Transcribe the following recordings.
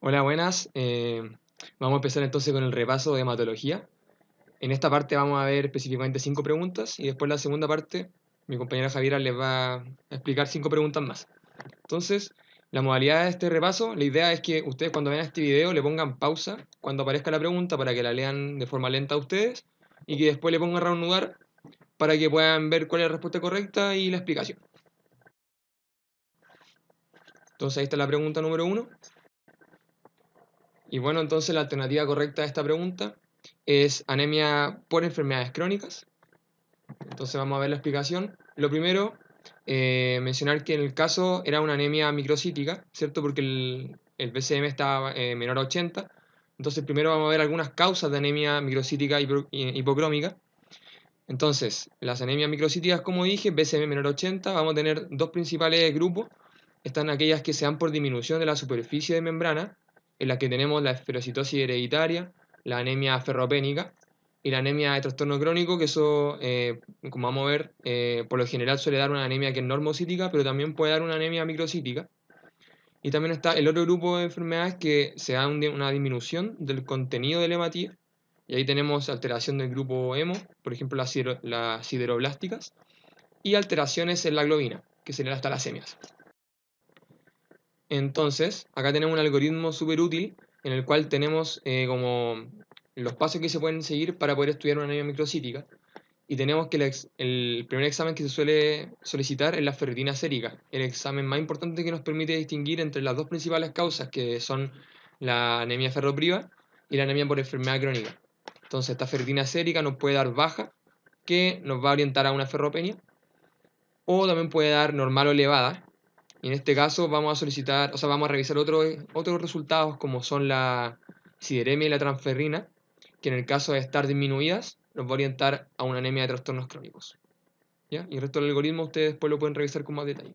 Hola, buenas. Vamos a empezar entonces con el repaso de hematología. En esta parte vamos a ver específicamente 5 preguntas y después la segunda parte mi compañera Javiera les va a explicar 5 preguntas más. Entonces, la modalidad de este repaso, la idea es que ustedes cuando vean este video le pongan pausa cuando aparezca la pregunta para que la lean de forma lenta a ustedes y que después le pongan reanudar para que puedan ver cuál es la respuesta correcta y la explicación. Entonces ahí está la pregunta número 1. Y bueno, entonces la alternativa correcta a esta pregunta es anemia por enfermedades crónicas. Entonces vamos a ver la explicación. Lo primero, mencionar que en el caso era una anemia microcítica, ¿cierto? Porque el BCM estaba menor a 80. Entonces primero vamos a ver algunas causas de anemia microcítica hipocrómica. Entonces, las anemias microcíticas, como dije, BCM menor a 80, vamos a tener dos principales grupos. Están aquellas que se dan por disminución de la superficie de membrana, en las que tenemos la esferocitosis hereditaria, la anemia ferropénica y la anemia de trastorno crónico, que eso, como vamos a ver, por lo general suele dar una anemia que es normocítica, pero también puede dar una anemia microcítica. Y también está el otro grupo de enfermedades que se da una disminución del contenido del hematíes, y ahí tenemos alteración del grupo hemo, por ejemplo las sideroblásticas, y alteraciones en la globina, que serían las talasemias. Entonces, acá tenemos un algoritmo súper útil en el cual tenemos como los pasos que se pueden seguir para poder estudiar una anemia microcítica. Y tenemos que el primer examen que se suele solicitar es la ferritina sérica, el examen más importante que nos permite distinguir entre las dos principales causas, que son la anemia ferropriva y la anemia por enfermedad crónica. Entonces, esta ferritina sérica nos puede dar baja, que nos va a orientar a una ferropenia, o también puede dar normal o elevada. Y en este caso vamos a solicitar, o sea, vamos a revisar otros resultados como son la sideremia y la transferrina, que en el caso de estar disminuidas nos va a orientar a una anemia de trastornos crónicos. ¿Ya? Y el resto del algoritmo ustedes después lo pueden revisar con más detalle.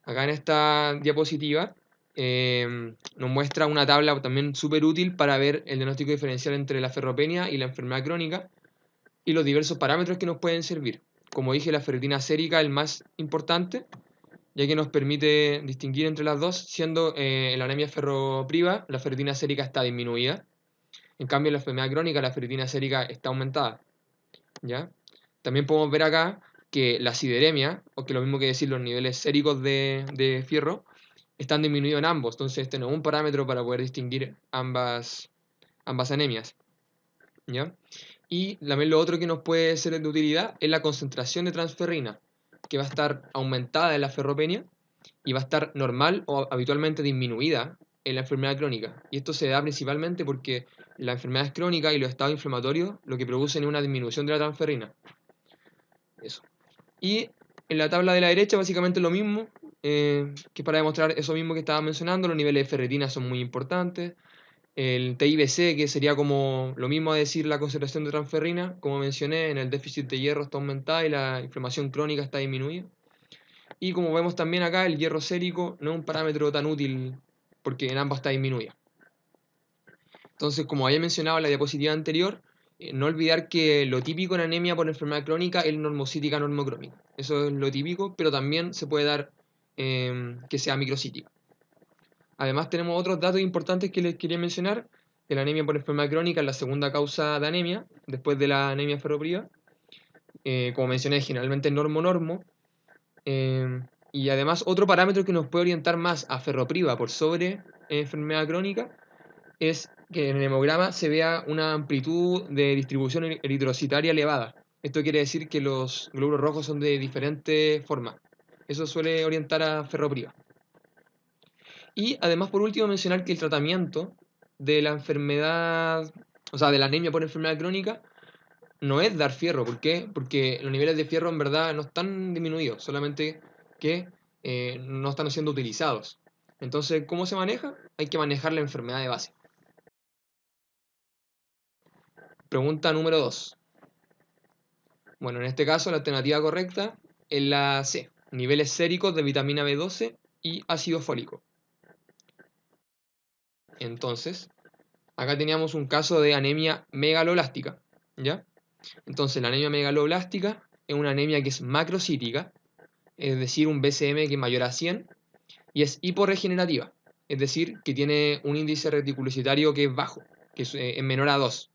Acá en esta diapositiva nos muestra una tabla también súper útil para ver el diagnóstico diferencial entre la ferropenia y la enfermedad crónica y los diversos parámetros que nos pueden servir. Como dije, la ferritina sérica es el más importante, ya que nos permite distinguir entre las dos, siendo en la anemia ferropriva la ferritina sérica está disminuida, en cambio en la enfermedad crónica la ferritina sérica está aumentada. ¿Ya? También podemos ver acá que la sideremia, o que lo mismo que decir los niveles séricos de fierro, están disminuidos en ambos, entonces este no es un parámetro para poder distinguir ambas anemias. ¿Ya? Y también lo otro que nos puede ser de utilidad es la concentración de transferrina, que va a estar aumentada en la ferropenia y va a estar normal o habitualmente disminuida en la enfermedad crónica. Y esto se da principalmente porque las enfermedades crónicas y los estados inflamatorios lo que producen es una disminución de la transferrina. Eso. Y en la tabla de la derecha básicamente lo mismo, que es para demostrar eso mismo que estaba mencionando, los niveles de ferritina son muy importantes. El TIBC, que sería como lo mismo a decir la concentración de transferrina, como mencioné, en el déficit de hierro está aumentada y la inflamación crónica está disminuida. Y como vemos también acá, el hierro sérico no es un parámetro tan útil porque en ambas está disminuida. Entonces, como había mencionado en la diapositiva anterior, no olvidar que lo típico en anemia por enfermedad crónica es normocítica normocrómica. Eso es lo típico, pero también se puede dar que sea microcítica. Además, tenemos otros datos importantes que les quería mencionar. Que la anemia por enfermedad crónica es la segunda causa de anemia, después de la anemia ferropriva. Como mencioné, generalmente es normo-normo. Y además, otro parámetro que nos puede orientar más a ferropriva por sobre enfermedad crónica es que en el hemograma se vea una amplitud de distribución eritrocitaria elevada. Esto quiere decir que los glóbulos rojos son de diferente forma. Eso suele orientar a ferropriva. Y además, por último, mencionar que el tratamiento de la enfermedad, o sea, de la anemia por enfermedad crónica, no es dar fierro. ¿Por qué? Porque los niveles de fierro en verdad no están disminuidos, solamente que no están siendo utilizados. Entonces, ¿cómo se maneja? Hay que manejar la enfermedad de base. Pregunta número 2. Bueno, en este caso la alternativa correcta es la C, niveles séricos de vitamina B12 y ácido fólico. Entonces, acá teníamos un caso de anemia megaloblástica, ¿ya? Entonces, la anemia megaloblástica es una anemia que es macrocítica, es decir, un BCM que es mayor a 100, y es hiporregenerativa, es decir, que tiene un índice reticulocitario que es bajo, que es menor a 2.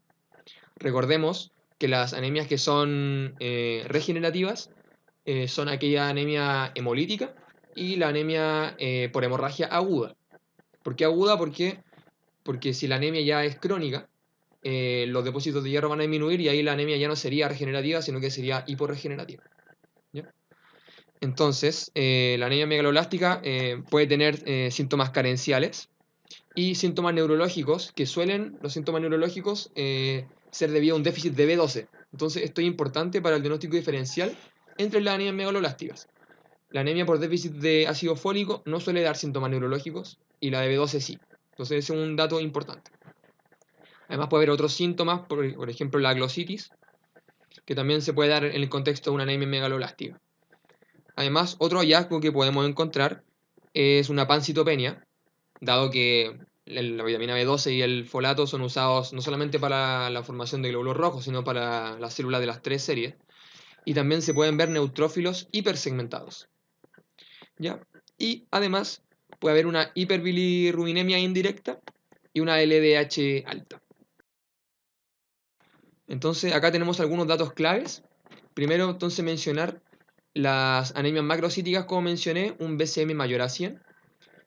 Recordemos que las anemias que son regenerativas son aquella anemia hemolítica y la anemia por hemorragia aguda. ¿Por qué aguda? Porque si la anemia ya es crónica, los depósitos de hierro van a disminuir y ahí la anemia ya no sería regenerativa, sino que sería hiporregenerativa. ¿Ya? Entonces, la anemia megaloblástica puede tener síntomas carenciales y síntomas neurológicos, que los síntomas neurológicos ser debido a un déficit de B12. Entonces, esto es importante para el diagnóstico diferencial entre las anemias megaloblásticas. La anemia por déficit de ácido fólico no suele dar síntomas neurológicos y la de B12 sí. Entonces, ese es un dato importante. Además, puede haber otros síntomas, por ejemplo, la glositis, que también se puede dar en el contexto de una anemia megaloblástica. Además, otro hallazgo que podemos encontrar es una pancitopenia, dado que la vitamina B12 y el folato son usados no solamente para la formación de glóbulos rojos, sino para las células de las 3 series, y también se pueden ver neutrófilos hipersegmentados. ¿Ya? Y además puede haber una hiperbilirrubinemia indirecta y una LDH alta. Entonces acá tenemos algunos datos claves. Primero entonces mencionar las anemias macrocíticas, como mencioné, un BCM mayor a 100,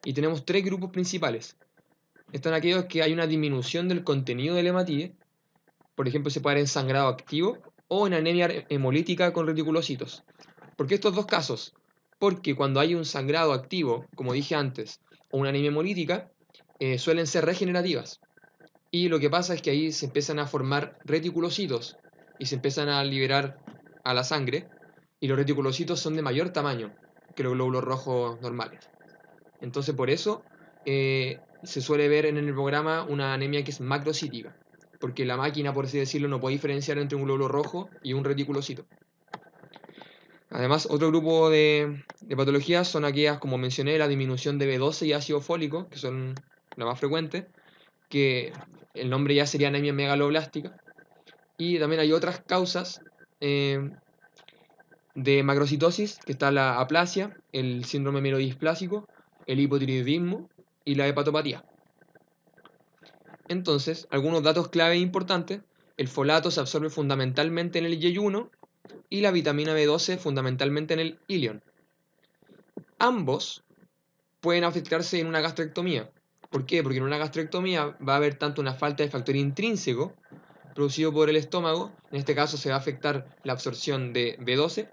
y tenemos tres grupos principales. Están aquellos que hay una disminución del contenido del hematíe, por ejemplo se puede dar en sangrado activo o en anemia hemolítica con reticulocitos. ¿Por qué estos dos casos? Porque cuando hay un sangrado activo, como dije antes, o una anemia hemolítica, suelen ser regenerativas. Y lo que pasa es que ahí se empiezan a formar reticulocitos y se empiezan a liberar a la sangre, y los reticulocitos son de mayor tamaño que los glóbulos rojos normales. Entonces por eso se suele ver en el programa una anemia que es macrocítica, porque la máquina, por así decirlo, no puede diferenciar entre un glóbulo rojo y un reticulocito. Además, otro grupo de patologías son aquellas, como mencioné, la disminución de B12 y ácido fólico, que son las más frecuentes, que el nombre ya sería anemia megaloblástica. Y también hay otras causas de macrocitosis, que está la aplasia, el síndrome mielodisplásico, el hipotiroidismo y la hepatopatía. Entonces, algunos datos clave importantes: el folato se absorbe fundamentalmente en el yeyuno y la vitamina B12 fundamentalmente en el ilion. Ambos pueden afectarse en una gastrectomía. ¿Por qué? Porque en una gastrectomía va a haber tanto una falta de factor intrínseco producido por el estómago, en este caso se va a afectar la absorción de B12,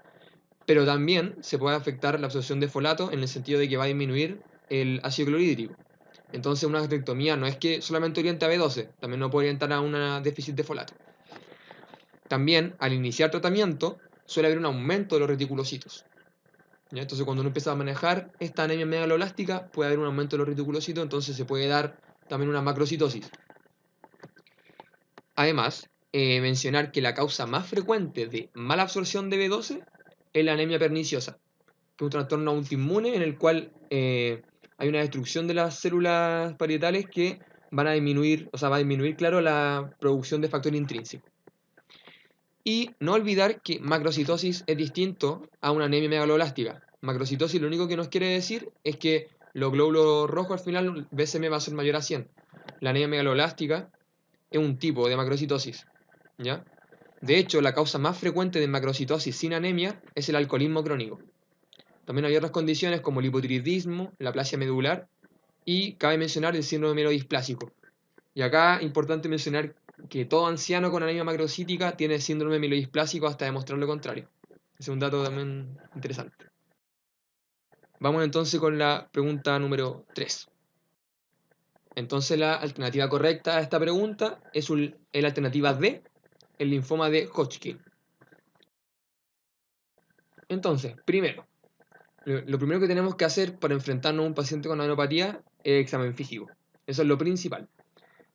pero también se puede afectar la absorción de folato en el sentido de que va a disminuir el ácido clorhídrico. Entonces una gastrectomía no es que solamente oriente a B12, también no puede orientar a un déficit de folato. También al iniciar tratamiento suele haber un aumento de los reticulocitos. ¿Ya? Entonces cuando uno empieza a manejar esta anemia megaloblástica puede haber un aumento de los reticulocitos, entonces se puede dar también una macrocitosis. Además, mencionar que la causa más frecuente de mala absorción de B12 es la anemia perniciosa, que es un trastorno autoinmune en el cual hay una destrucción de las células parietales que van a disminuir, va a disminuir, claro, la producción de factor intrínseco. Y no olvidar que macrocitosis es distinto a una anemia megaloblástica. Macrocitosis lo único que nos quiere decir es que los glóbulos rojos al final BCM va a ser mayor a 100. La anemia megaloblástica es un tipo de macrocitosis, ¿ya? De hecho, la causa más frecuente de macrocitosis sin anemia es el alcoholismo crónico. También hay otras condiciones como el hipotiroidismo, la aplasia medular y cabe mencionar el síndrome mielodisplásico. Y acá importante mencionar que todo anciano con anemia macrocítica tiene síndrome mielodisplásico hasta demostrar lo contrario. Ese es un dato también interesante. Vamos entonces con la pregunta número 3. Entonces la alternativa correcta a esta pregunta es la alternativa D, el linfoma de Hodgkin. Entonces, primero, lo primero que tenemos que hacer para enfrentarnos a un paciente con adenopatía es el examen físico. Eso es lo principal.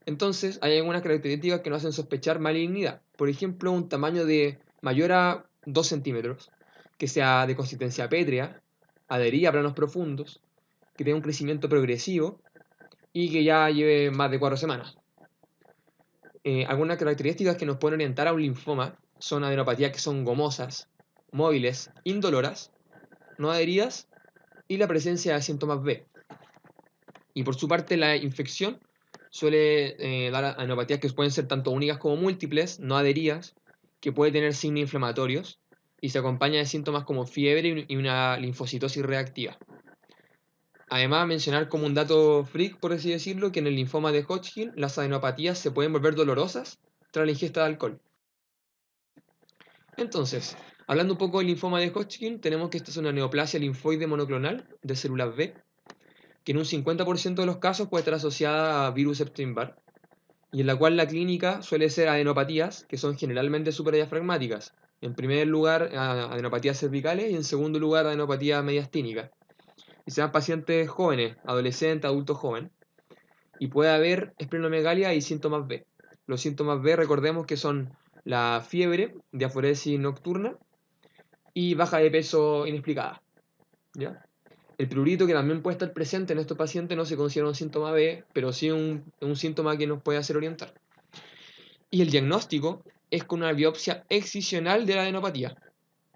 Entonces, hay algunas características que nos hacen sospechar malignidad. Por ejemplo, un tamaño de mayor a 2 centímetros, que sea de consistencia pétrea, adherida a planos profundos, que tenga un crecimiento progresivo y que ya lleve más de 4 semanas. Algunas características que nos pueden orientar a un linfoma son adenopatías que son gomosas, móviles, indoloras, no adheridas y la presencia de síntomas B. Y por su parte, la infección suele dar adenopatías que pueden ser tanto únicas como múltiples, no adheridas, que puede tener signos inflamatorios y se acompaña de síntomas como fiebre y una linfocitosis reactiva. Además, mencionar como un dato freak, por así decirlo, que en el linfoma de Hodgkin las adenopatías se pueden volver dolorosas tras la ingesta de alcohol. Entonces, hablando un poco del linfoma de Hodgkin, tenemos que esta es una neoplasia linfoide monoclonal de células B, que en un 50% de los casos puede estar asociada a virus Epstein-Barr, y en la cual la clínica suele ser adenopatías, que son generalmente supradiafragmáticas. En primer lugar, adenopatías cervicales y en segundo lugar, adenopatías mediastínicas. Y sean pacientes jóvenes, adolescentes, adultos jóvenes. Y puede haber esplenomegalia y síntomas B. Los síntomas B, recordemos que son la fiebre, diaforesis nocturna y baja de peso inexplicada. ¿Ya? El prurito, que también puede estar presente en estos pacientes, no se considera un síntoma B, pero sí un síntoma que nos puede hacer orientar. Y el diagnóstico es con una biopsia excisional de la adenopatía.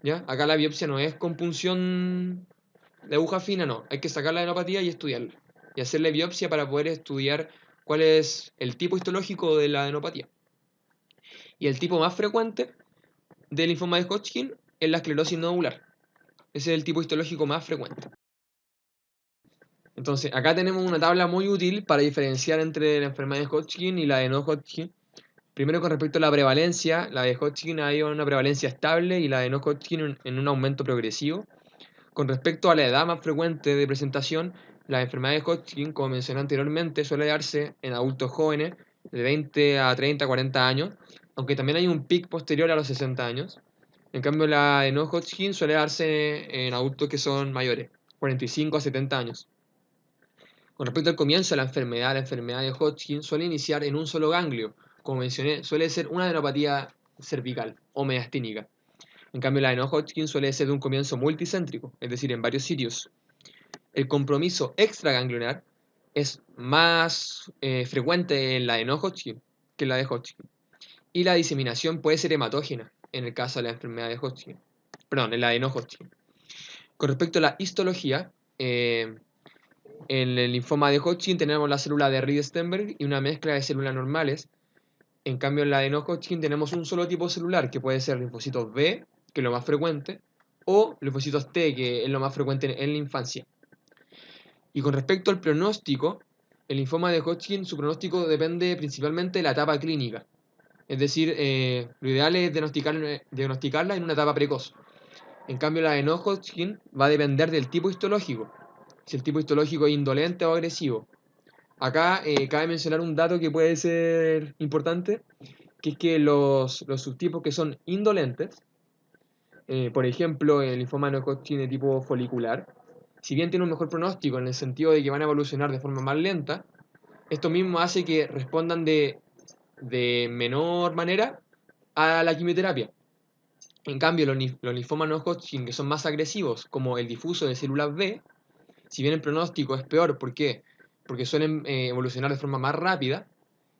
¿Ya? Acá la biopsia no es con punción de aguja fina, no. Hay que sacar la adenopatía y estudiarla. Y hacerle biopsia para poder estudiar cuál es el tipo histológico de la adenopatía. Y el tipo más frecuente del linfoma de Hodgkin es la esclerosis nodular. Ese es el tipo histológico más frecuente. Entonces, acá tenemos una tabla muy útil para diferenciar entre la enfermedad de Hodgkin y la de no Hodgkin. Primero, con respecto a la prevalencia, la de Hodgkin hay una prevalencia estable y la de no Hodgkin en un aumento progresivo. Con respecto a la edad más frecuente de presentación, la enfermedad de Hodgkin, como mencioné anteriormente, suele darse en adultos jóvenes de 20 a 30, 40 años, aunque también hay un pic posterior a los 60 años. En cambio, la de no Hodgkin suele darse en adultos que son mayores, 45 a 70 años. Con respecto al comienzo de la enfermedad de Hodgkin suele iniciar en un solo ganglio. Como mencioné, suele ser una adenopatía cervical o mediastínica. En cambio, la de no Hodgkin suele ser de un comienzo multicéntrico, es decir, en varios sitios. El compromiso extraganglionar es más frecuente en la de no Hodgkin que en la de Hodgkin. Y la diseminación puede ser hematógena en el caso de la enfermedad de Hodgkin. Perdón, en la de no Hodgkin. Con respecto a la histología, en el linfoma de Hodgkin tenemos la célula de Reed-Sternberg y una mezcla de células normales. En cambio, en la de no Hodgkin tenemos un solo tipo celular, que puede ser linfocitos B, que es lo más frecuente, o linfocitos T, que es lo más frecuente en la infancia. Y con respecto al pronóstico, el linfoma de Hodgkin, su pronóstico depende principalmente de la etapa clínica. Es decir, lo ideal es diagnosticarla en una etapa precoz. En cambio, la de no Hodgkin va a depender del tipo histológico, si el tipo histológico es indolente o agresivo. Acá cabe mencionar un dato que puede ser importante, que es que los subtipos que son indolentes, por ejemplo, el linfoma no Hodgkin de tipo folicular, si bien tiene un mejor pronóstico en el sentido de que van a evolucionar de forma más lenta, esto mismo hace que respondan de menor manera a la quimioterapia. En cambio, los linfomas no Hodgkin, que son más agresivos, como el difuso de células B, si bien el pronóstico es peor, ¿por qué? Porque suelen evolucionar de forma más rápida,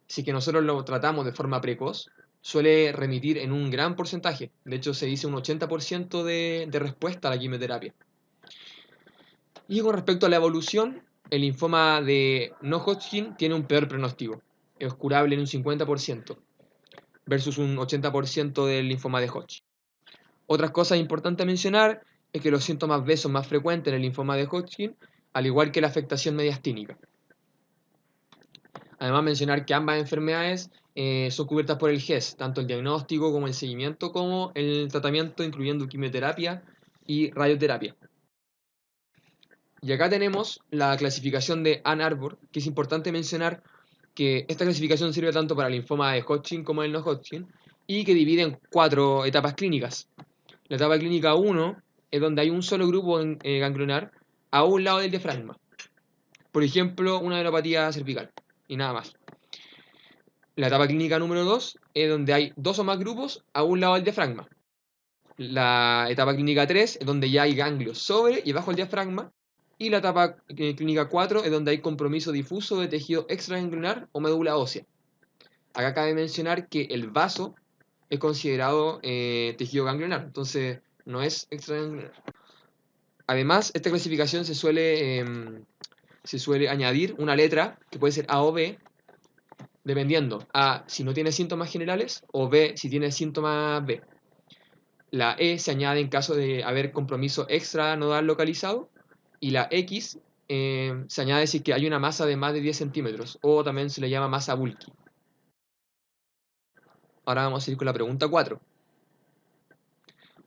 si que nosotros lo tratamos de forma precoz, suele remitir en un gran porcentaje. De hecho, se dice un 80% de respuesta a la quimioterapia. Y con respecto a la evolución, el linfoma de no Hodgkin tiene un peor pronóstico. Es curable en un 50% versus un 80% del linfoma de Hodgkin. Otras cosas importantes a mencionar es que los síntomas B son más frecuentes en el linfoma de Hodgkin, al igual que la afectación mediastínica. Además, mencionar que ambas enfermedades son cubiertas por el GES, tanto el diagnóstico como el seguimiento, como el tratamiento, incluyendo quimioterapia y radioterapia. Y acá tenemos la clasificación de Ann Arbor, que es importante mencionar que esta clasificación sirve tanto para el linfoma de Hodgkin como el no Hodgkin, y que divide en 4 etapas clínicas. La etapa clínica 1 es donde hay un solo grupo ganglionar a un lado del diafragma. Por ejemplo, una adenopatía cervical, y nada más. La etapa clínica número 2 es donde hay 2 o más grupos a un lado del diafragma. La etapa clínica 3 es donde ya hay ganglios sobre y bajo el diafragma. Y la etapa clínica 4 es donde hay compromiso difuso de tejido extraganglionar o médula ósea. Acá cabe mencionar que el vaso es considerado tejido ganglionar, entonces no es extraganglionar. Además, esta clasificación se suele añadir una letra que puede ser A o B, dependiendo A si no tiene síntomas generales o B si tiene síntomas B. La E se añade en caso de haber compromiso extranodal localizado y la X se añade si que hay una masa de más de 10 centímetros o también se le llama masa bulky. Ahora vamos a ir con la pregunta 4.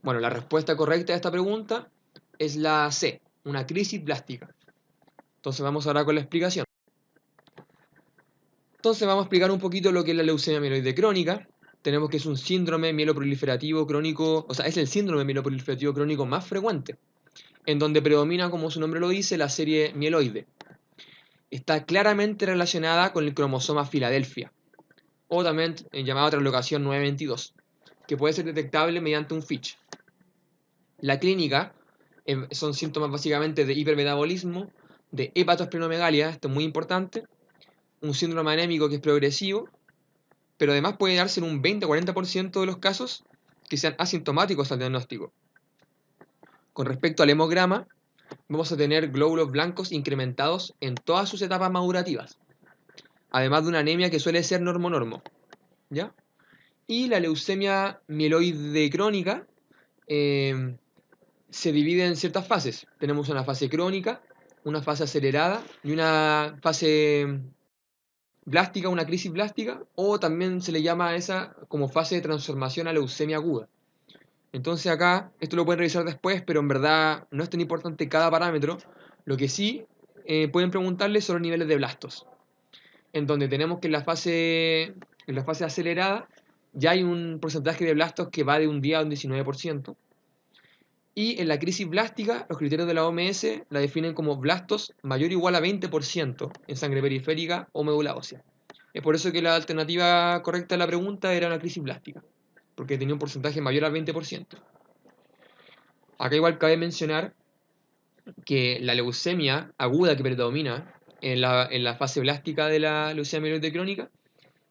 Bueno, la respuesta correcta a esta pregunta es la C, una crisis blástica. Entonces vamos ahora con la explicación. Entonces vamos a explicar un poquito lo que es la leucemia mieloide crónica. Tenemos que es un síndrome mieloproliferativo crónico, o sea, es el síndrome mieloproliferativo crónico más frecuente, en donde predomina, como su nombre lo dice, la serie mieloide. Está claramente relacionada con el cromosoma Filadelfia, o también llamado translocación 922, que puede ser detectable mediante un FISH. La clínica son síntomas básicamente de hipermetabolismo, de hepatosplenomegalia, esto es muy importante, un síndrome anémico que es progresivo, pero además puede darse en un 20-40% de los casos que sean asintomáticos al diagnóstico. Con respecto al hemograma, vamos a tener glóbulos blancos incrementados en todas sus etapas madurativas, además de una anemia que suele ser normo-normo, ¿ya? Y la leucemia mieloide crónica se divide en ciertas fases. Tenemos una fase crónica, una fase acelerada y una fase blástica, una crisis blástica, o también se le llama a esa como fase de transformación a leucemia aguda. Entonces acá, esto lo pueden revisar después, pero en verdad no es tan importante cada parámetro. Lo que sí pueden preguntarle son los niveles de blastos, en donde tenemos que en la fase acelerada ya hay un porcentaje de blastos que va de un 10 a un 19%. Y en la crisis blástica, los criterios de la OMS la definen como blastos mayor o igual a 20% en sangre periférica o médula ósea. Es por eso que la alternativa correcta a la pregunta era una crisis blástica, porque tenía un porcentaje mayor al 20%. Acá igual cabe mencionar que la leucemia aguda que predomina en la fase blástica de la leucemia mieloide crónica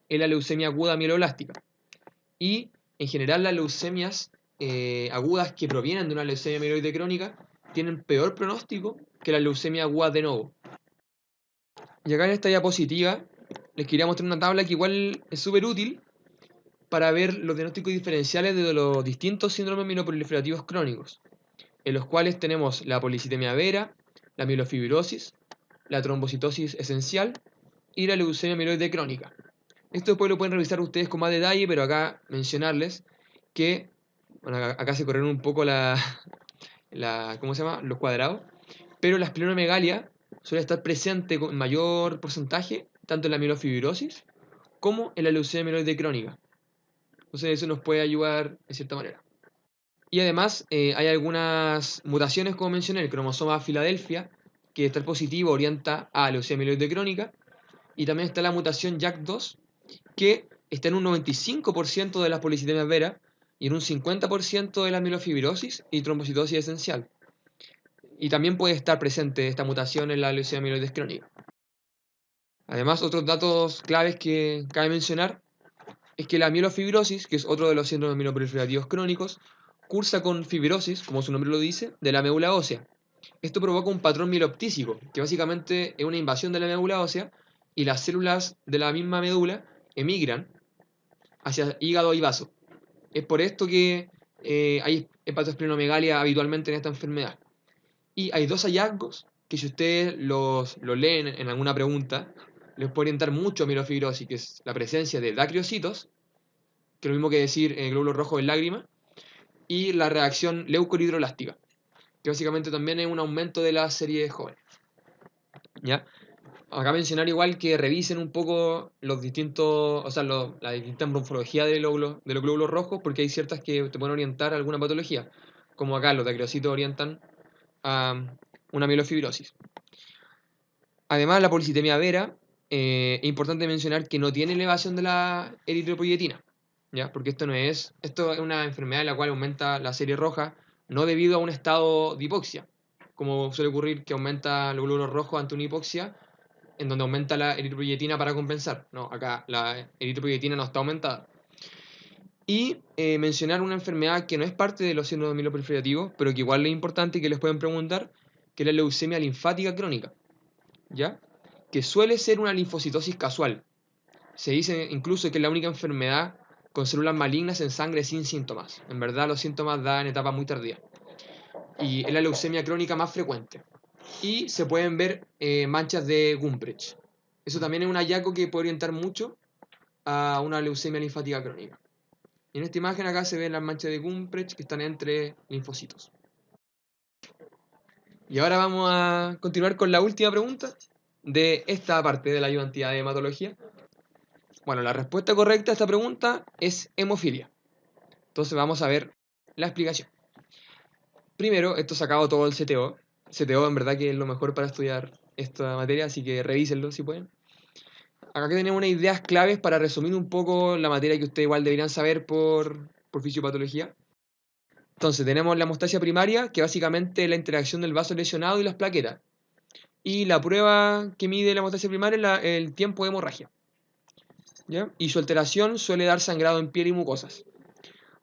es la leucemia aguda mieloblástica. Y en general las leucemias agudas que provienen de una leucemia mieloide crónica tienen peor pronóstico que la leucemia aguda de nuevo. Y acá en esta diapositiva les quería mostrar una tabla que igual es súper útil para ver los diagnósticos diferenciales de los distintos síndromes mieloproliferativos crónicos, en los cuales tenemos la policitemia vera, la mielofibrosis, la trombocitosis esencial y la leucemia mieloide crónica. Esto después lo pueden revisar ustedes con más detalle, pero acá mencionarles que, bueno, acá se corrieron un poco ¿cómo se llama? Los cuadrados, pero la esplenomegalia suele estar presente con mayor porcentaje tanto en la mielofibrosis como en la leucemia mieloide crónica. Entonces eso nos puede ayudar de cierta manera. Y además hay algunas mutaciones, como mencioné, el cromosoma Filadelfia, que estar positivo orienta a leucemia mieloide crónica, y también está la mutación JAK2, que está en un 95% de las policitemias vera y en un 50% de la mielofibrosis y trombocitosis esencial. Y también puede estar presente esta mutación en la leucemia mieloide crónica. Además, otros datos claves que cabe mencionar es que la mielofibrosis, que es otro de los síndromes mieloproliferativos crónicos, cursa con fibrosis, como su nombre lo dice, de la médula ósea. Esto provoca un patrón mieloptísico, que básicamente es una invasión de la médula ósea y las células de la misma médula emigran hacia hígado y vaso. Es por esto que hay hepatosplenomegalia habitualmente en esta enfermedad. Y hay dos hallazgos que si ustedes los leen en alguna pregunta, les puede orientar mucho a mielofibrosis, que es la presencia de dacriocitos, que es lo mismo que decir glóbulos rojos en lágrima, y la reacción leucohidrolástica, que básicamente también es un aumento de la serie joven. ¿Ya? Acá mencionar igual que revisen un poco los distintos, o sea, la distinta morfología de los glóbulos rojos, porque hay ciertas que te pueden orientar a alguna patología, como acá los dacriocitos orientan a una mielofibrosis. Además, la policitemia vera, es importante mencionar que no tiene elevación de la eritropoyetina, ¿ya? Porque esto es una enfermedad en la cual aumenta la serie roja, no debido a un estado de hipoxia, como suele ocurrir que aumenta los glóbulos rojos ante una hipoxia, en donde aumenta la eritropoyetina para compensar. No, acá la eritropoyetina no está aumentada. Y mencionar una enfermedad que no es parte de los síndromes mieloproliferativos, pero que igual es importante y que les pueden preguntar, que es la leucemia linfática crónica, ¿ya? Que suele ser una linfocitosis casual. Se dice incluso que es la única enfermedad con células malignas en sangre sin síntomas. En verdad los síntomas dan en etapas muy tardías. Y es la leucemia crónica más frecuente. Y se pueden ver manchas de Gumprecht. Eso también es un hallazgo que puede orientar mucho a una leucemia linfática crónica. Y en esta imagen acá se ven las manchas de Gumprecht que están entre linfocitos. Y ahora vamos a continuar con la última pregunta de esta parte de la ayudantía de hematología. Bueno, la respuesta correcta a esta pregunta es hemofilia. Entonces vamos a ver la explicación. Primero, esto sacado todo el CTO. CTO en verdad que es lo mejor para estudiar esta materia, así que revísenlo si pueden. Acá tenemos unas ideas claves para resumir un poco la materia que ustedes igual deberían saber por fisiopatología. Entonces, tenemos la hemostasia primaria, que básicamente es la interacción del vaso lesionado y las plaquetas. Y la prueba que mide la hemostasia primaria es el tiempo de hemorragia, ¿ya? Y su alteración suele dar sangrado en piel y mucosas.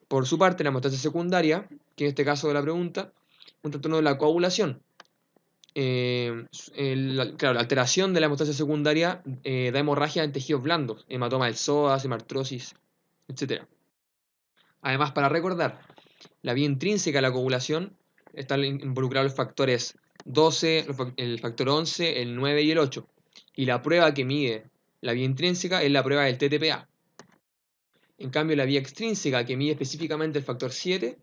Por su parte, la hemostasia secundaria, que en este caso de la pregunta, un trastorno de la coagulación. Claro, la alteración de la hemostasia secundaria da hemorragia en tejidos blandos, hematoma del psoas, hemartrosis, etc. Además, para recordar, la vía intrínseca de la coagulación están involucrados los factores 12, el factor 11, el 9 y el 8. Y la prueba que mide la vía intrínseca es la prueba del TTPA. En cambio, la vía extrínseca que mide específicamente el factor 7,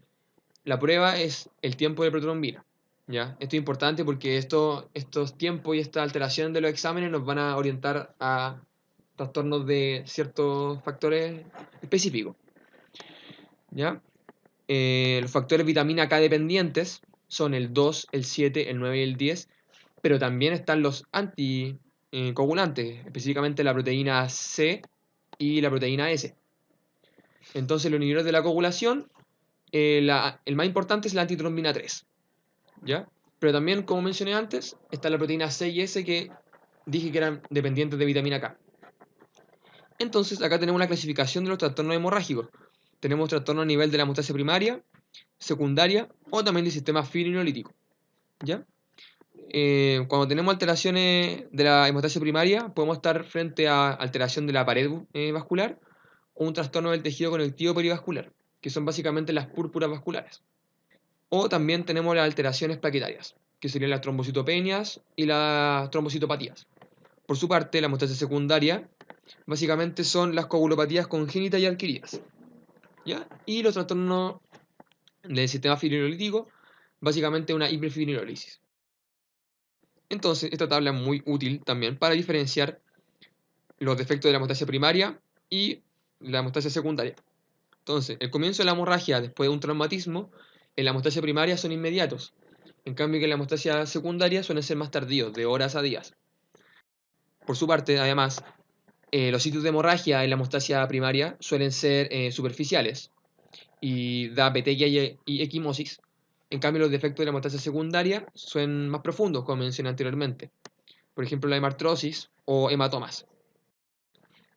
la prueba es el tiempo de protrombina. ¿Ya? Esto es importante porque estos tiempos y esta alteración de los exámenes nos van a orientar a trastornos de ciertos factores específicos. ¿Ya? Los factores vitamina K dependientes son el 2, el 7, el 9 y el 10, pero también están los anticoagulantes, específicamente la proteína C y la proteína S. Entonces, los inhibidores de la coagulación, el más importante es la antitrombina 3, ¿ya? Pero también, como mencioné antes, está la proteína C y S que dije que eran dependientes de vitamina K. Entonces, acá tenemos una clasificación de los trastornos hemorrágicos. Tenemos trastornos a nivel de la hemostasia primaria, secundaria o también del sistema fibrinolítico, ¿ya? Cuando tenemos alteraciones de la hemostasia primaria, podemos estar frente a alteración de la pared vascular o un trastorno del tejido conectivo perivascular, que son básicamente las púrpuras vasculares. O también tenemos las alteraciones plaquetarias, que serían las trombocitopenias y las trombocitopatías. Por su parte, la hemostasia secundaria básicamente son las coagulopatías congénitas y adquiridas, ¿ya? Y los trastornos del sistema fibrinolítico, básicamente una hiperfibrinólisis. Entonces, esta tabla es muy útil también para diferenciar los defectos de la hemostasia primaria y la hemostasia secundaria. Entonces, el comienzo de la hemorragia después de un traumatismo en la hemostasia primaria son inmediatos, en cambio que en la hemostasia secundaria suelen ser más tardíos, de horas a días. Por su parte, además, los sitios de hemorragia en la hemostasia primaria suelen ser superficiales y da petequia y equimosis. En cambio, los defectos de la hemostasia secundaria son más profundos, como mencioné anteriormente. Por ejemplo, la hemartrosis o hematomas.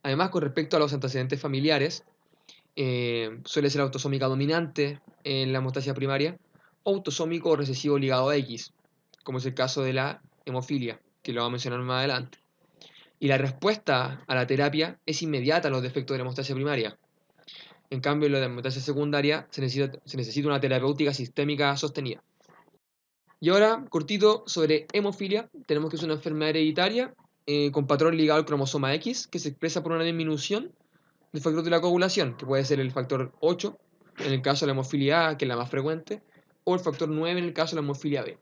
Además, con respecto a los antecedentes familiares, suele ser autosómica dominante en la hemostasia primaria o autosómico o recesivo ligado a X, como es el caso de la hemofilia, que lo vamos a mencionar más adelante. Y la respuesta a la terapia es inmediata a los defectos de la hemostasia primaria. En cambio, en la hemostasia secundaria se necesita una terapéutica sistémica sostenida. Y ahora, cortito, sobre hemofilia, tenemos que es una enfermedad hereditaria con patrón ligado al cromosoma X, que se expresa por una disminución del factor de la coagulación, que puede ser el factor 8, en el caso de la hemofilia A, que es la más frecuente, o el factor 9 en el caso de la hemofilia B.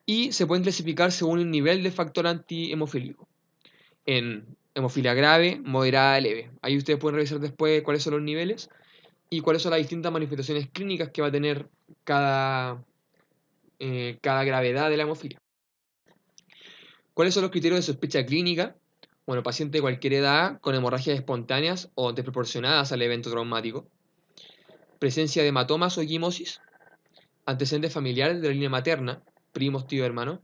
Y se pueden clasificar según el nivel de factor antihemofílico, en hemofilia grave, moderada, leve. Ahí ustedes pueden revisar después cuáles son los niveles y cuáles son las distintas manifestaciones clínicas que va a tener cada gravedad de la hemofilia. ¿Cuáles son los criterios de sospecha clínica? Bueno, paciente de cualquier edad con hemorragias espontáneas o desproporcionadas al evento traumático, presencia de hematomas o equimosis, antecedentes familiares de la línea materna, primos, tío, hermano,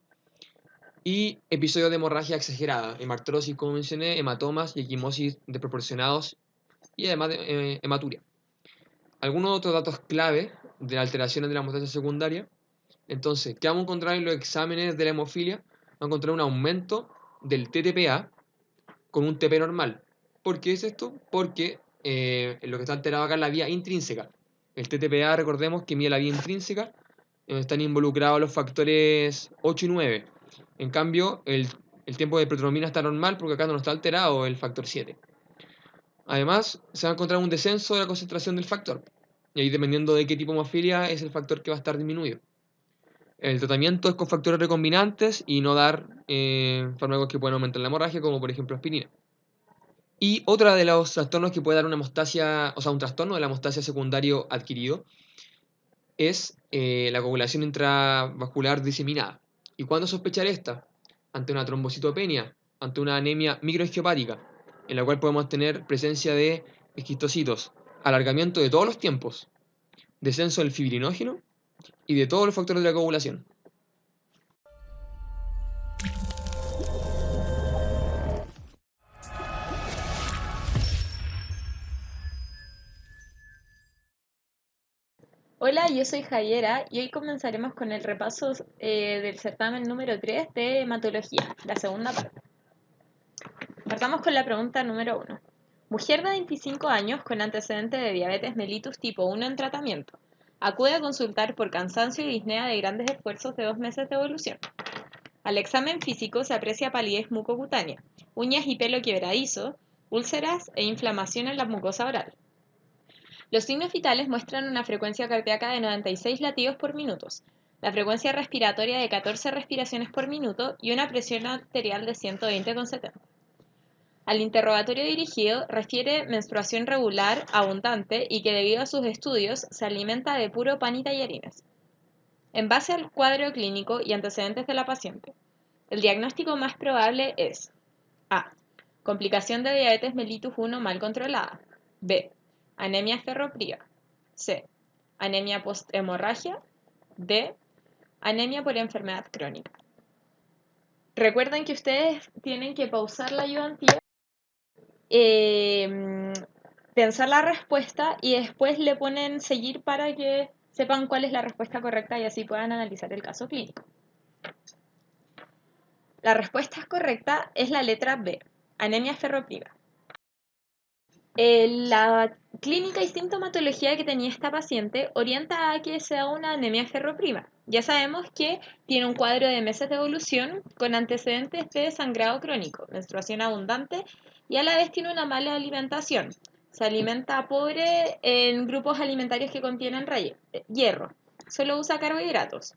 y episodios de hemorragia exagerada, hemartrosis, como mencioné, hematomas y equimosis desproporcionados y además de hematuria. Algunos otros datos clave de las alteraciones de la hemostasia secundaria. Entonces, ¿qué vamos a encontrar en los exámenes de la hemofilia? Vamos a encontrar un aumento del TTPA con un TP normal. ¿Por qué es esto? Porque lo que está alterado acá es la vía intrínseca. El TTPA, recordemos que mide la vía intrínseca, están involucrados los factores 8 y 9. En cambio, el tiempo de protrombina está normal porque acá no está alterado el factor 7. Además, se va a encontrar un descenso de la concentración del factor. Y ahí, dependiendo de qué tipo de hemofilia, es el factor que va a estar disminuido. El tratamiento es con factores recombinantes y no dar fármacos que pueden aumentar la hemorragia, como por ejemplo aspirina. Y otra de los trastornos que puede dar una hemostasia, o sea, un trastorno de la hemostasia secundario adquirido, es la coagulación intravascular diseminada. ¿Y cuándo sospechar esta? Ante una trombocitopenia, ante una anemia microangiopática, en la cual podemos tener presencia de esquistocitos, alargamiento de todos los tiempos, descenso del fibrinógeno y de todos los factores de la coagulación. Hola, yo soy Jayera y hoy comenzaremos con el repaso del certamen número 3 de hematología, la segunda parte. Partamos con la pregunta número 1. Mujer de 25 años con antecedente de diabetes mellitus tipo 1 en tratamiento. Acude a consultar por cansancio y disnea de grandes esfuerzos de 2 meses de evolución. Al examen físico se aprecia palidez mucocutánea, uñas y pelo quebradizo, úlceras e inflamación en la mucosa oral. Los signos vitales muestran una frecuencia cardíaca de 96 latidos por minuto, la frecuencia respiratoria de 14 respiraciones por minuto y una presión arterial de 120,70. Al interrogatorio dirigido refiere menstruación regular, abundante y que debido a sus estudios se alimenta de puro pan y tallarines. En base al cuadro clínico y antecedentes de la paciente, el diagnóstico más probable es A. Complicación de diabetes mellitus 1 mal controlada. B. Anemia ferropría. C. Anemia posthemorragia. D. Anemia por enfermedad crónica. Recuerden que ustedes tienen que pausar la ayudantía, pensar la respuesta y después le ponen seguir para que sepan cuál es la respuesta correcta y así puedan analizar el caso clínico. La respuesta correcta es la letra B, anemia ferropriva. La clínica y sintomatología que tenía esta paciente orienta a que sea una anemia ferroprima. Ya sabemos que tiene un cuadro de meses de evolución con antecedentes de sangrado crónico, menstruación abundante y a la vez tiene una mala alimentación. Se alimenta pobre en grupos alimentarios que contienen hierro. Solo usa carbohidratos.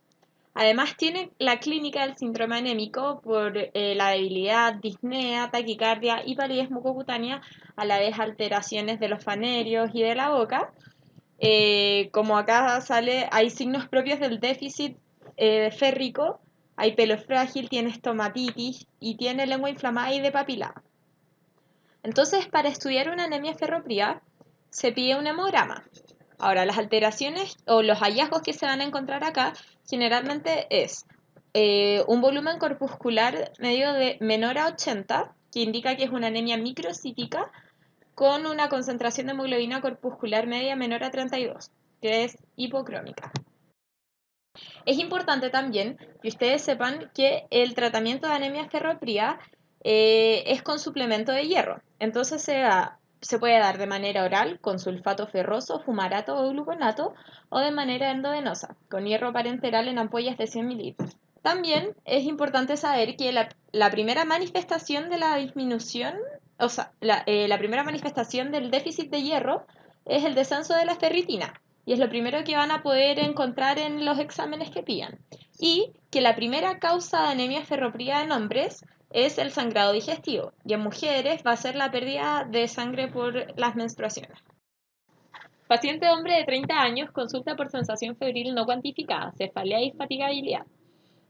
Además tiene la clínica del síndrome anémico por la debilidad, disnea, taquicardia y palidez mucocutánea, a la vez alteraciones de los fanerios y de la boca. Como acá sale, hay signos propios del déficit férrico, hay pelo frágil, tiene estomatitis y tiene lengua inflamada y depapilada. Entonces, para estudiar una anemia ferropría, se pide un hemograma. Ahora, las alteraciones o los hallazgos que se van a encontrar acá generalmente es un volumen corpuscular medio de menor a 80, que indica que es una anemia microcítica, con una concentración de hemoglobina corpuscular media menor a 32, que es hipocrómica. Es importante también que ustedes sepan que el tratamiento de anemia ferropría es con suplemento de hierro. Entonces se puede dar de manera oral con sulfato ferroso, fumarato o gluconato o de manera endovenosa con hierro parenteral en ampollas de 100 mililitros. También es importante saber que la primera manifestación de la disminución, o sea, la primera manifestación del déficit de hierro es el descenso de la ferritina. Y es lo primero que van a poder encontrar en los exámenes que pidan. Y que la primera causa de anemia ferropría en hombres es el sangrado digestivo. Y en mujeres va a ser la pérdida de sangre por las menstruaciones. Paciente hombre de 30 años consulta por sensación febril no cuantificada, cefalea y fatigabilidad.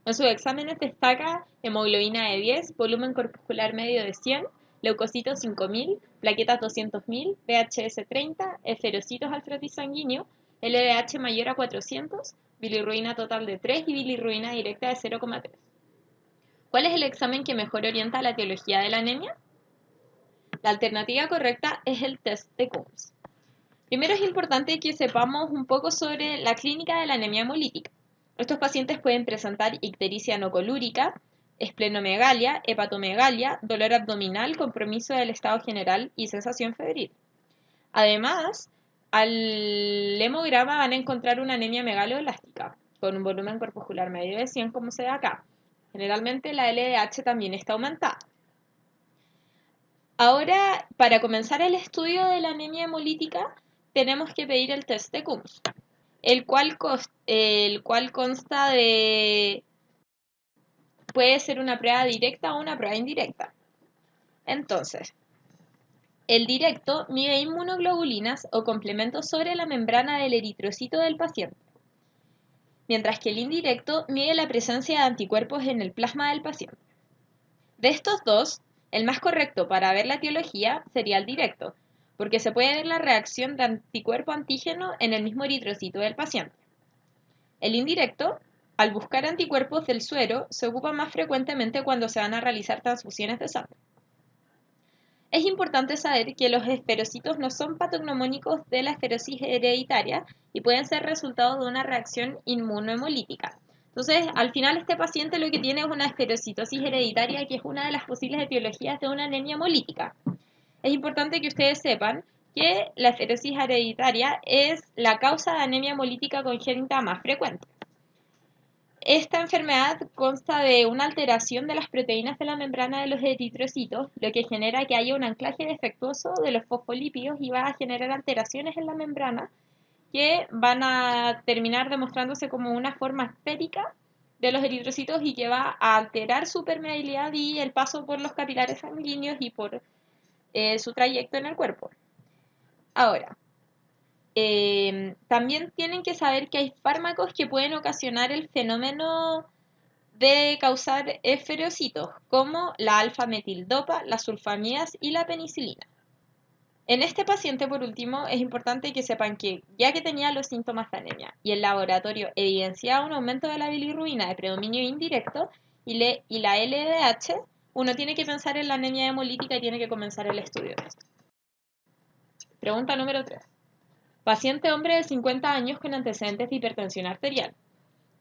En sus exámenes destaca hemoglobina de 10, volumen corpuscular medio de 100, leucocitos 5000, plaquetas 200.000, VHS 30, esferocitos al frotis sanguíneo, LDH mayor a 400, bilirruina total de 3 y bilirruina directa de 0,3. ¿Cuál es el examen que mejor orienta la etiología de la anemia? La alternativa correcta es el test de Coombs. Primero es importante que sepamos un poco sobre la clínica de la anemia hemolítica. Estos pacientes pueden presentar ictericia no colúrica, esplenomegalia, hepatomegalia, dolor abdominal, compromiso del estado general y sensación febril. Además, al hemograma van a encontrar una anemia megaloelástica, con un volumen corpuscular medio de 100, como se ve acá. Generalmente la LDH también está aumentada. Ahora, para comenzar el estudio de la anemia hemolítica, tenemos que pedir el test de Coombs, el cual consta de... puede ser una prueba directa o una prueba indirecta. Entonces, el directo mide inmunoglobulinas o complementos sobre la membrana del eritrocito del paciente, mientras que el indirecto mide la presencia de anticuerpos en el plasma del paciente. De estos dos, el más correcto para ver la etiología sería el directo, porque se puede ver la reacción de anticuerpo-antígeno en el mismo eritrocito del paciente. El indirecto, al buscar anticuerpos del suero, se ocupa más frecuentemente cuando se van a realizar transfusiones de sangre. Es importante saber que los esferocitos no son patognomónicos de la esferosis hereditaria y pueden ser resultado de una reacción inmunohemolítica. Entonces, al final este paciente lo que tiene es una esferocitosis hereditaria, que es una de las posibles etiologías de una anemia hemolítica. Es importante que ustedes sepan que la esferosis hereditaria es la causa de anemia hemolítica congénita más frecuente. Esta enfermedad consta de una alteración de las proteínas de la membrana de los eritrocitos, lo que genera que haya un anclaje defectuoso de los fosfolípidos y va a generar alteraciones en la membrana que van a terminar demostrándose como una forma esférica de los eritrocitos y que va a alterar su permeabilidad y el paso por los capilares sanguíneos y por su trayecto en el cuerpo. Ahora, también tienen que saber que hay fármacos que pueden ocasionar el fenómeno de causar esferocitos, como la alfa-metildopa, las sulfamidas y la penicilina. En este paciente, por último, es importante que sepan que, ya que tenía los síntomas de anemia y el laboratorio evidenciaba un aumento de la bilirrubina de predominio indirecto y la LDH, uno tiene que pensar en la anemia hemolítica y tiene que comenzar el estudio de esto. Pregunta número 3. Paciente hombre de 50 años con antecedentes de hipertensión arterial.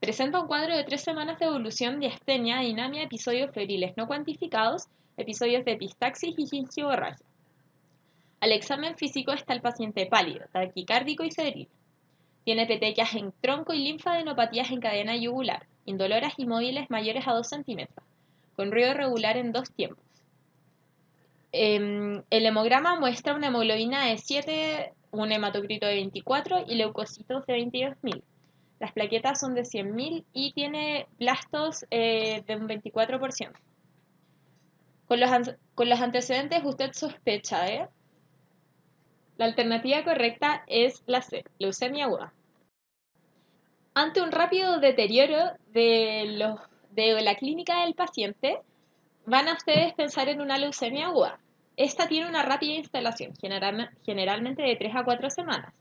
Presenta un cuadro de 3 semanas de evolución de astenia, dinamia, episodios febriles no cuantificados, episodios de epistaxis y gingivorragia. Al examen físico está el paciente pálido, taquicárdico y febril. Tiene petequias en tronco y linfadenopatías en cadena yugular, indoloras y móviles mayores a 2 centímetros, con ruido regular en 2 tiempos. El hemograma muestra una hemoglobina de 7, un hematocrito de 24 y leucocitos de 22.000. Las plaquetas son de 100.000 y tiene blastos de un 24%. Con los antecedentes usted sospecha, La alternativa correcta es la C, leucemia aguda. Ante un rápido deterioro de la clínica del paciente, van a ustedes pensar en una leucemia aguda. Esta tiene una rápida instalación, generalmente de 3 a 4 semanas.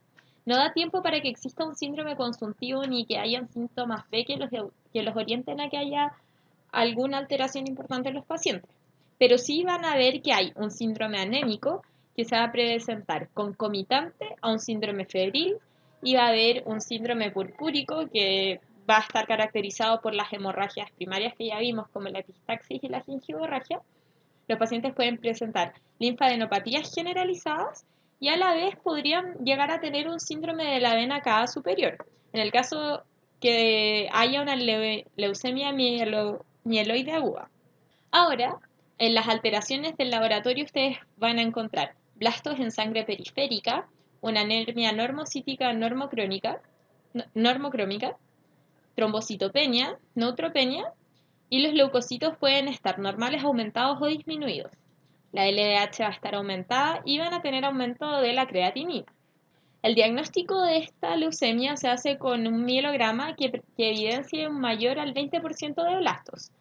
No da tiempo para que exista un síndrome consuntivo ni que hayan síntomas B que los orienten a que haya alguna alteración importante en los pacientes. Pero sí van a ver que hay un síndrome anémico que se va a presentar concomitante a un síndrome febril y va a haber un síndrome purpúrico que va a estar caracterizado por las hemorragias primarias que ya vimos, como la epistaxis y la gingivorragia. Los pacientes pueden presentar linfadenopatías generalizadas y a la vez podrían llegar a tener un síndrome de la vena cava superior. En el caso que haya una leucemia mieloide aguda. Ahora, en las alteraciones del laboratorio ustedes van a encontrar blastos en sangre periférica, una anemia normocítica normocrómica, trombocitopenia, neutropenia, y los leucocitos pueden estar normales, aumentados o disminuidos. La LDH va a estar aumentada y van a tener aumento de la creatinina. El diagnóstico de esta leucemia se hace con un mielograma que evidencie un mayor al 20% de blastos.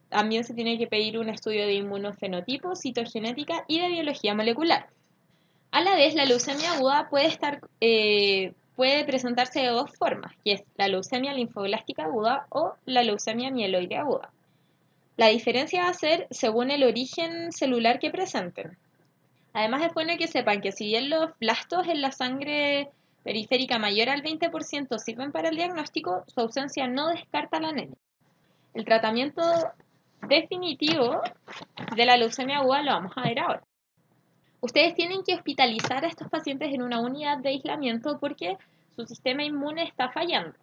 También se tiene que pedir un estudio de inmunofenotipo, citogenética y de biología molecular. A la vez, la leucemia aguda puede presentarse de 2 formas, que es la leucemia linfoblástica aguda o la leucemia mieloide aguda. La diferencia va a ser según el origen celular que presenten. Además es bueno que sepan que si bien los blastos en la sangre periférica mayor al 20% sirven para el diagnóstico, su ausencia no descarta la anemia. El tratamiento definitivo de la leucemia aguda lo vamos a ver ahora. Ustedes tienen que hospitalizar a estos pacientes en una unidad de aislamiento porque su sistema inmune está fallando.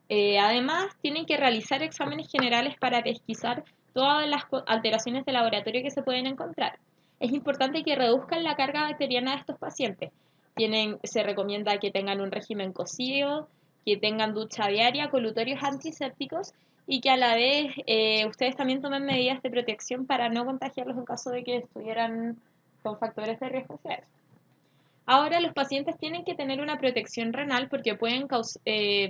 Además, tienen que realizar exámenes generales para pesquisar todas las alteraciones de laboratorio que se pueden encontrar. Es importante que reduzcan la carga bacteriana de estos pacientes. Se recomienda que tengan un régimen cocido, que tengan ducha diaria, colutorios antisépticos y que a la vez ustedes también tomen medidas de protección para no contagiarlos en caso de que estuvieran con factores de riesgo hacia eso. Ahora los pacientes tienen que tener una protección renal porque pueden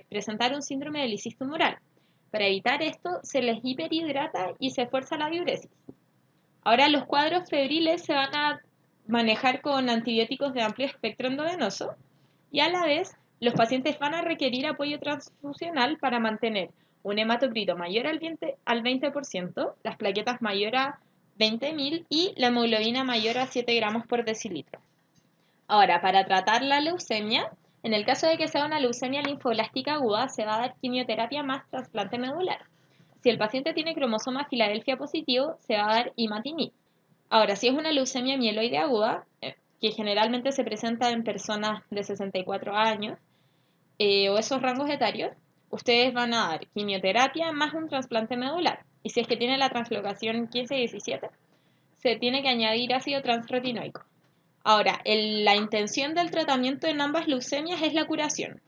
presentar un síndrome de lisis tumoral. Para evitar esto, se les hiperhidrata y se fuerza la diuresis. Ahora los cuadros febriles se van a manejar con antibióticos de amplio espectro endovenoso y a la vez los pacientes van a requerir apoyo transfusional para mantener un hematocrito mayor al 20%, las plaquetas mayor a 20.000 y la hemoglobina mayor a 7 gramos por decilitro. Ahora, para tratar la leucemia, en el caso de que sea una leucemia linfoblástica aguda, se va a dar quimioterapia más trasplante medular. Si el paciente tiene cromosoma Filadelfia positivo, se va a dar imatinib. Ahora, si es una leucemia mieloide aguda, que generalmente se presenta en personas de 64 años o esos rangos etarios, ustedes van a dar quimioterapia más un trasplante medular. Y si es que tiene la translocación 15-17, se tiene que añadir ácido transretinoico. Ahora, la intención del tratamiento en ambas leucemias es la curación.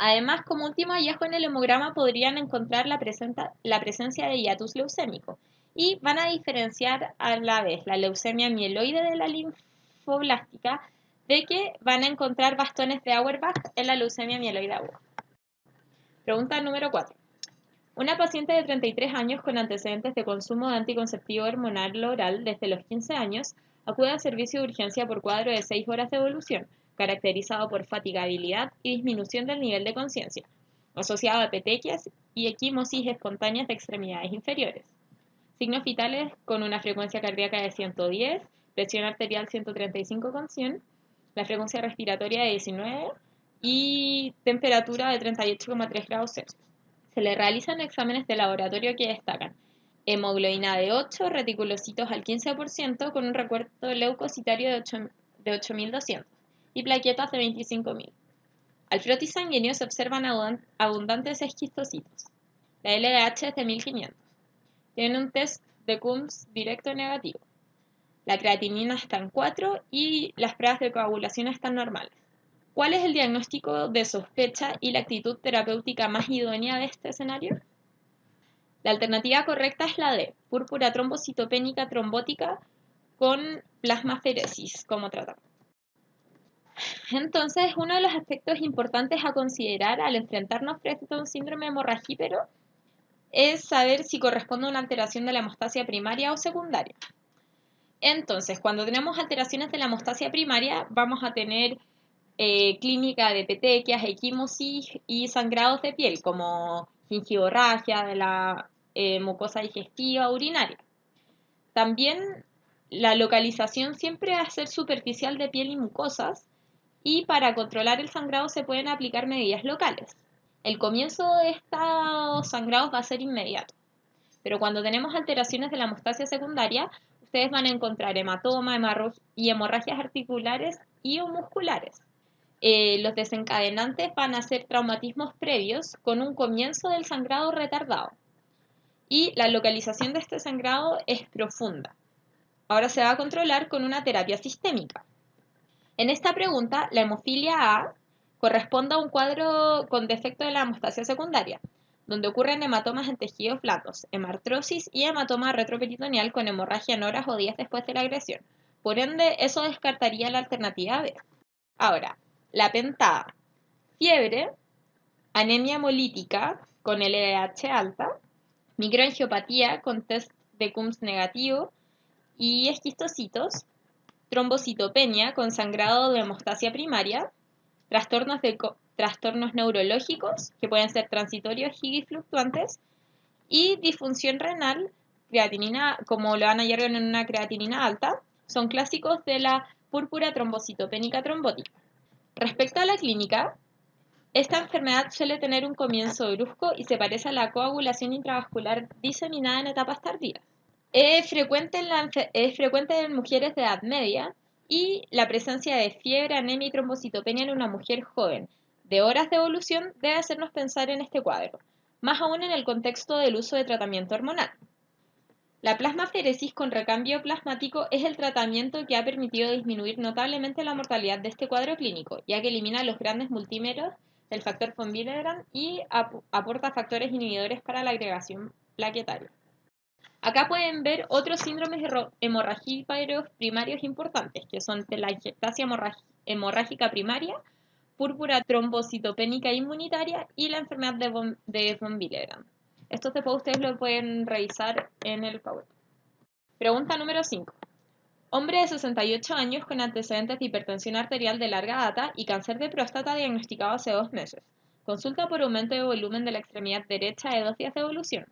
Además, como último hallazgo en el hemograma podrían encontrar la presencia de hiatus leucémico y van a diferenciar a la vez la leucemia mieloide de la linfoblástica de que van a encontrar bastones de Auerbach en la leucemia mieloide aguda. Pregunta número 4. Una paciente de 33 años con antecedentes de consumo de anticonceptivo hormonal oral desde los 15 años acude al servicio de urgencia por cuadro de 6 horas de evolución, caracterizado por fatigabilidad y disminución del nivel de conciencia, asociado a petequias y equimosis espontáneas de extremidades inferiores. Signos vitales con una frecuencia cardíaca de 110, presión arterial 135/100, la frecuencia respiratoria de 19 y temperatura de 38,3 grados Celsius. Se le realizan exámenes de laboratorio que destacan hemoglobina de 8, reticulocitos al 15% con un recuento leucocitario de 8.200 y plaquetas de 25.000. Al frotis sanguíneo se observan abundantes esquistocitos. La LDH es de 1.500. Tiene un test de Coombs directo negativo. La creatinina está en 4 y las pruebas de coagulación están normales. ¿Cuál es el diagnóstico de sospecha y la actitud terapéutica más idónea de este escenario? La alternativa correcta es la D, púrpura trombocitopénica trombótica con plasmaferesis como tratamiento. Entonces, uno de los aspectos importantes a considerar al enfrentarnos frente a un síndrome hemorragípero es saber si corresponde a una alteración de la hemostasia primaria o secundaria. Entonces, cuando tenemos alteraciones de la hemostasia primaria, vamos a tener clínica de petequias, equimosis y sangrados de piel, como gingivorragia de la mucosa digestiva urinaria. También la localización siempre va a ser superficial de piel y mucosas, y para controlar el sangrado se pueden aplicar medidas locales. El comienzo de estos sangrados va a ser inmediato, pero cuando tenemos alteraciones de la hemostasia secundaria, ustedes van a encontrar hematoma y hemorragias articulares y o musculares. Los desencadenantes van a ser traumatismos previos con un comienzo del sangrado retardado. Y la localización de este sangrado es profunda. Ahora se va a controlar con una terapia sistémica. En esta pregunta, la hemofilia A corresponde a un cuadro con defecto de la hemostasia secundaria, donde ocurren hematomas en tejidos blandos, hemartrosis y hematoma retroperitoneal con hemorragia en horas o días después de la agresión. Por ende, eso descartaría la alternativa B. Ahora, la pentada: fiebre, anemia hemolítica con LDH alta, microangiopatía con test de Coombs negativo y esquistocitos, trombocitopenia con sangrado de hemostasia primaria, trastornos neurológicos que pueden ser transitorios y fluctuantes, y disfunción renal, creatinina, como lo van a hallar en una creatinina alta, son clásicos de la púrpura trombocitopénica trombótica. Respecto a la clínica, esta enfermedad suele tener un comienzo brusco y se parece a la coagulación intravascular diseminada en etapas tardías. Es frecuente en mujeres de edad media y la presencia de fiebre, anemia y trombocitopenia en una mujer joven de horas de evolución debe hacernos pensar en este cuadro, más aún en el contexto del uso de tratamiento hormonal. La plasmaferesis con recambio plasmático es el tratamiento que ha permitido disminuir notablemente la mortalidad de este cuadro clínico, ya que elimina los grandes multímeros del factor von Willebrand y aporta factores inhibidores para la agregación plaquetaria. Acá pueden ver otros síndromes hemorrágicos primarios importantes, que son telangiectasia hemorrágica primaria, púrpura trombocitopénica inmunitaria y la enfermedad de von Willebrand. Estos después ustedes lo pueden revisar en el PowerPoint. Pregunta número 5. Hombre de 68 años con antecedentes de hipertensión arterial de larga data y cáncer de próstata diagnosticado hace 2 meses. Consulta por aumento de volumen de la extremidad derecha de 2 días de evolución.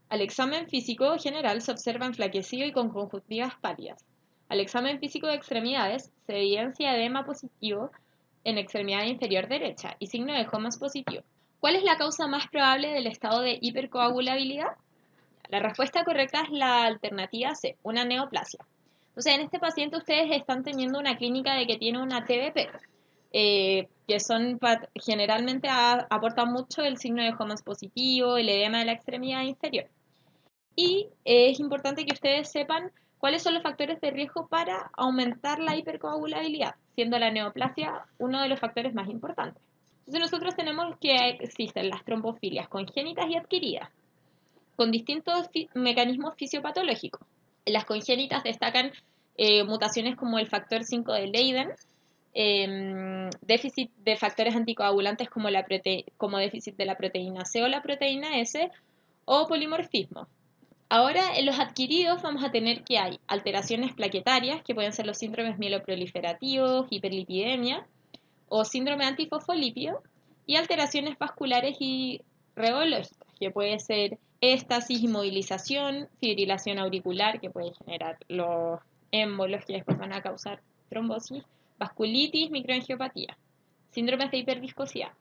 Al examen físico general se observa enflaquecido y con conjuntivas pálidas. Al examen físico de extremidades se evidencia edema positivo en extremidad inferior derecha y signo de Homans positivo. ¿Cuál es la causa más probable del estado de hipercoagulabilidad? La respuesta correcta es la alternativa C, una neoplasia. Entonces, en este paciente ustedes están teniendo una clínica de que tiene una TBP, que generalmente aportan mucho el signo de Homans positivo, el edema de la extremidad inferior. Y es importante que ustedes sepan cuáles son los factores de riesgo para aumentar la hipercoagulabilidad, siendo la neoplasia uno de los factores más importantes. Entonces nosotros tenemos que existen las trombofilias congénitas y adquiridas, con distintos mecanismos fisiopatológicos. En las congénitas destacan mutaciones como el factor 5 de Leiden, déficit de factores anticoagulantes como déficit de la proteína C o la proteína S, o polimorfismo. Ahora, en los adquiridos vamos a tener que hay alteraciones plaquetarias, que pueden ser los síndromes mieloproliferativos, hiperlipidemia o síndrome antifosfolípido, y alteraciones vasculares y reológicas, que puede ser éstasis, inmovilización, fibrilación auricular, que puede generar los émbolos que después van a causar trombosis, vasculitis, microangiopatía, síndromes de hiperviscosidad.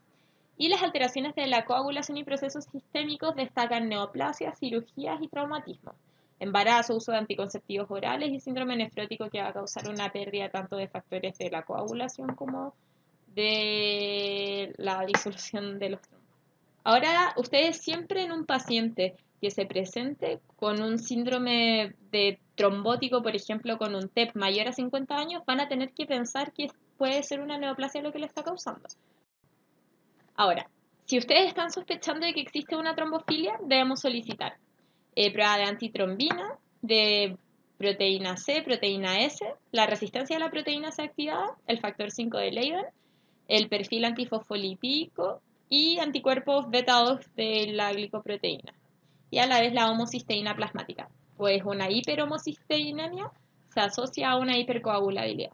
Y las alteraciones de la coagulación y procesos sistémicos destacan neoplasias, cirugías y traumatismo, embarazo, uso de anticonceptivos orales y síndrome nefrótico que va a causar una pérdida tanto de factores de la coagulación como de la disolución de los trombos. Ahora, ustedes siempre en un paciente que se presente con un síndrome de trombótico, por ejemplo, con un TEP mayor a 50 años, van a tener que pensar que puede ser una neoplasia lo que le está causando. Ahora, si ustedes están sospechando de que existe una trombofilia, debemos solicitar prueba de antitrombina, de proteína C, proteína S, la resistencia a la proteína C activada, el factor 5 de Leiden, el perfil antifosfolípico y anticuerpos beta 2 de la glicoproteína. Y a la vez la homocisteína plasmática, pues una hiperhomocisteinemia se asocia a una hipercoagulabilidad.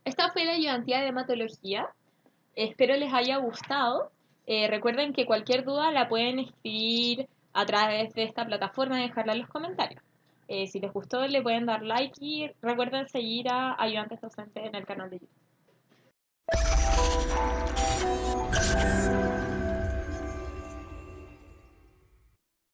Esta fue la ayudantía de hematología. Espero les haya gustado. Recuerden que cualquier duda la pueden escribir a través de esta plataforma y dejarla en los comentarios. Si les gustó, le pueden dar like y recuerden seguir a Ayudantes Docentes en el canal de YouTube.